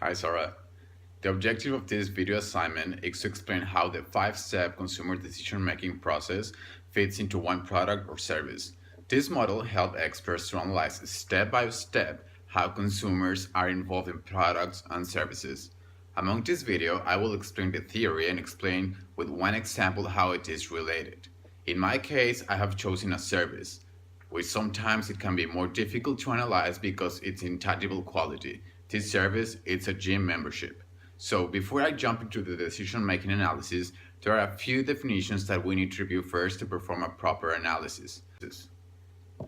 Hi Sarah. The objective of this video assignment is to explain how the 5-step consumer decision-making process fits into one product or service. This model helps experts to analyze step by step how consumers are involved in products and services. Among this video, I will explain the theory and explain with one example how it is related. In my case, I have chosen a service, which sometimes it can be more difficult to analyze because it's intangible quality. This service is a gym membership. So before I jump into the decision-making analysis, there are a few definitions that we need to review first to perform a proper analysis.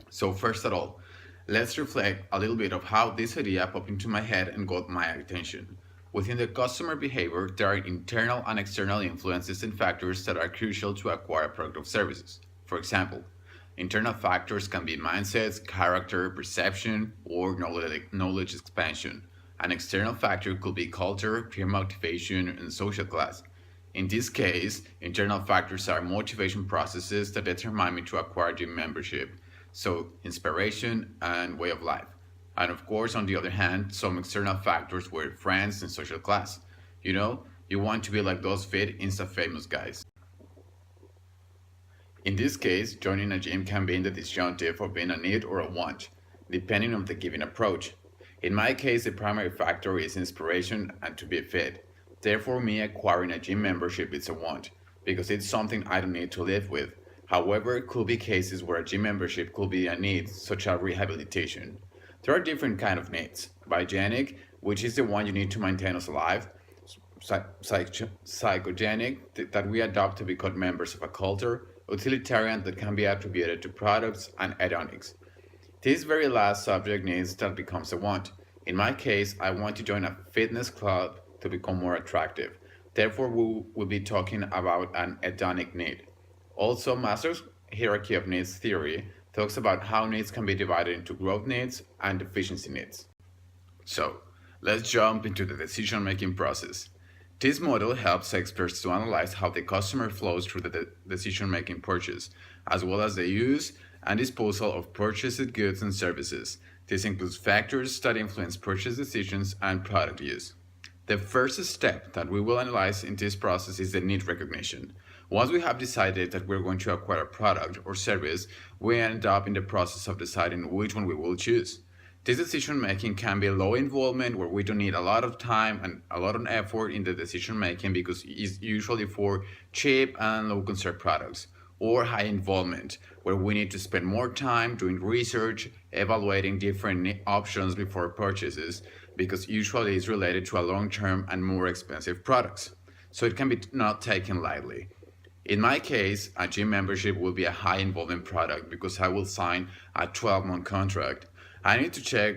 So first of all, let's reflect a little bit of how this idea popped into my head and got my attention. Within the customer behavior, there are internal and external influences and factors that are crucial to acquire a product or services. For example, internal factors can be mindsets, character, perception, or knowledge expansion. An external factor could be culture, peer motivation, and social class. In this case, internal factors are motivation processes that determine me to acquire gym membership, so inspiration and way of life. And of course, on the other hand, some external factors were friends and social class. You want to be like those fit Insta famous guys. In this case, joining a gym can be in the disjunctive of being a need or a want, depending on the given approach. In my case, the primary factor is inspiration and to be fit. Therefore, me acquiring a gym membership is a want, because it's something I don't need to live with. However, it could be cases where a gym membership could be a need, such as rehabilitation. There are different kinds of needs. Biogenic, which is the one you need to maintain us alive. Psychogenic, that we adopt to become members of a culture. Utilitarian, that can be attributed to products. And hedonics. This very last subject needs that becomes a want. In my case, I want to join a fitness club to become more attractive. Therefore, we will be talking about an hedonic need. Also, Maslow's hierarchy of needs theory talks about how needs can be divided into growth needs and deficiency needs. So, let's jump into the decision-making process. This model helps experts to analyze how the customer flows through the decision-making process, as well as the use and disposal of purchased goods and services. This includes factors that influence purchase decisions and product use. The first step that we will analyze in this process is the need recognition. Once we have decided that we're going to acquire a product or service, we end up in the process of deciding which one we will choose. This decision making can be low involvement, where we don't need a lot of time and a lot of effort in the decision making because it's usually for cheap and low concern products, or high involvement, where we need to spend more time doing research, evaluating different options before purchases, because usually it's related to a long-term and more expensive products. So it can be not taken lightly. In my case, a gym membership will be a high involvement product because I will sign a 12-month contract. I need to check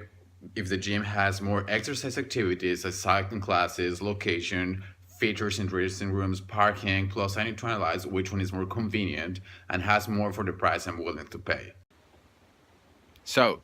if the gym has more exercise activities like cycling classes, location, features in dressing rooms, parking, plus I need to analyze which one is more convenient and has more for the price I'm willing to pay. So,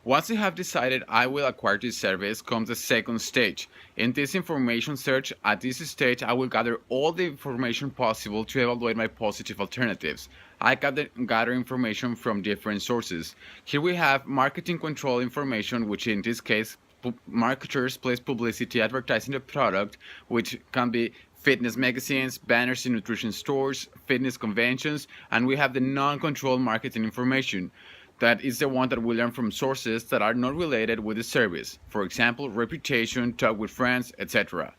once you have decided I will acquire this service, comes the second stage. In this information search, at this stage I will gather all the information possible to evaluate my positive alternatives. I gather information from different sources. Here we have marketing control information, which in this case marketers place publicity advertising the product, which can be fitness magazines, banners in nutrition stores, fitness conventions, and we have the non-controlled marketing information. That is the one that we learn from sources that are not related with the service. For example, reputation, talk with friends, etc.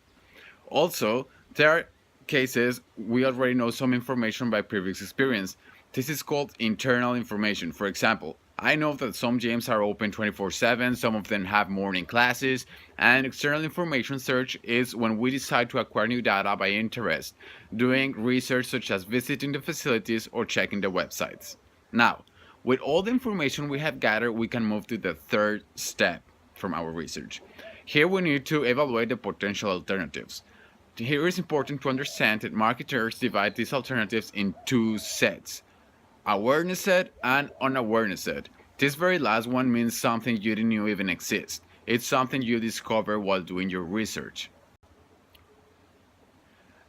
Also, there are cases we already know some information by previous experience. This is called internal information. For example, I know that some gyms are open 24/7, some of them have morning classes, and external information search is when we decide to acquire new data by interest, doing research such as visiting the facilities or checking the websites. Now, with all the information we have gathered, we can move to the third step from our research. Here we need to evaluate the potential alternatives. Here it's important to understand that marketers divide these alternatives in two sets: awareness set and unawareness set. This very last one means something you didn't know even exist. It's something you discover while doing your research.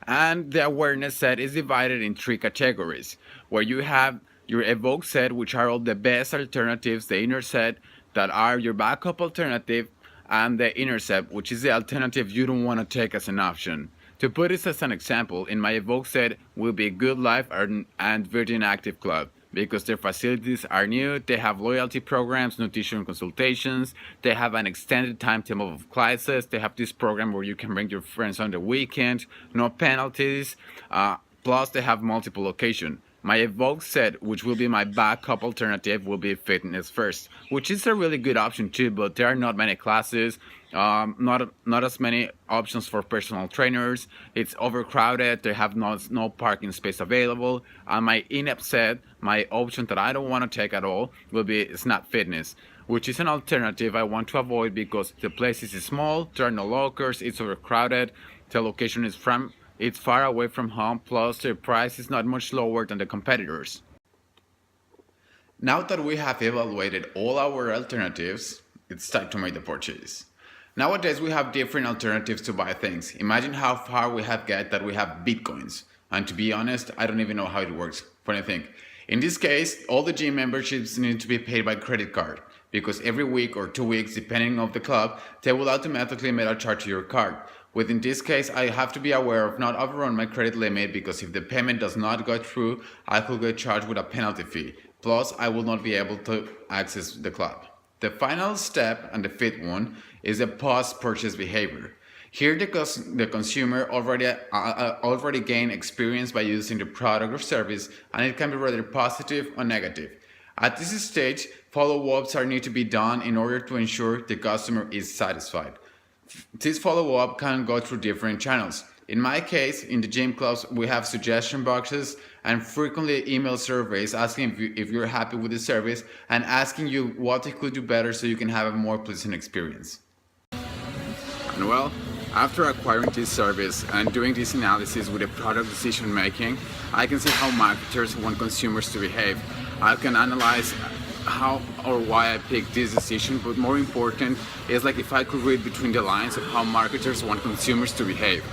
And the awareness set is divided in three categories, where you have your evoke set, which are all the best alternatives, the inner set that are your backup alternative, and the intercept, which is the alternative you don't want to take as an option. To put this as an example, in my Evoke set will be Good Life and Virgin Active Club because their facilities are new, they have loyalty programs, nutrition consultations, they have an extended timetable of classes, they have this program where you can bring your friends on the weekend, no penalties, plus they have multiple locations. My Evoke set, which will be my backup alternative, will be Fitness First, which is a really good option too, but there are not many classes, not as many options for personal trainers. It's overcrowded. They have no parking space available. And my in-app set, my option that I don't want to take at all, will be Snap Fitness, which is an alternative I want to avoid because the place is small, there are no lockers, it's overcrowded, the location is it's far away from home, plus the price is not much lower than the competitors. Now that we have evaluated all our alternatives, it's time to make the purchase. Nowadays we have different alternatives to buy things. Imagine how far we have got that we have bitcoins. And to be honest, I don't even know how it works. Funny thing. In this case, all the gym memberships need to be paid by credit card because every week or 2 weeks, depending on the club, they will automatically make a charge to your card. Within this case, I have to be aware of not overrun my credit limit because if the payment does not go through, I could get charged with a penalty fee. Plus, I will not be able to access the club. The final step, and the fifth one, is the post-purchase behavior. Here, the consumer already gained experience by using the product or service, and it can be rather positive or negative. At this stage, follow-ups are need to be done in order to ensure the customer is satisfied. This follow-up can go through different channels. In my case, in the gym clubs, we have suggestion boxes and frequently email surveys asking if you're happy with the service and asking you what they could do better so you can have a more pleasant experience. And well, after acquiring this service and doing this analysis with the product decision making, I can see how marketers want consumers to behave. I can analyze how or why I picked this decision, but more important is like if I could read between the lines of how marketers want consumers to behave.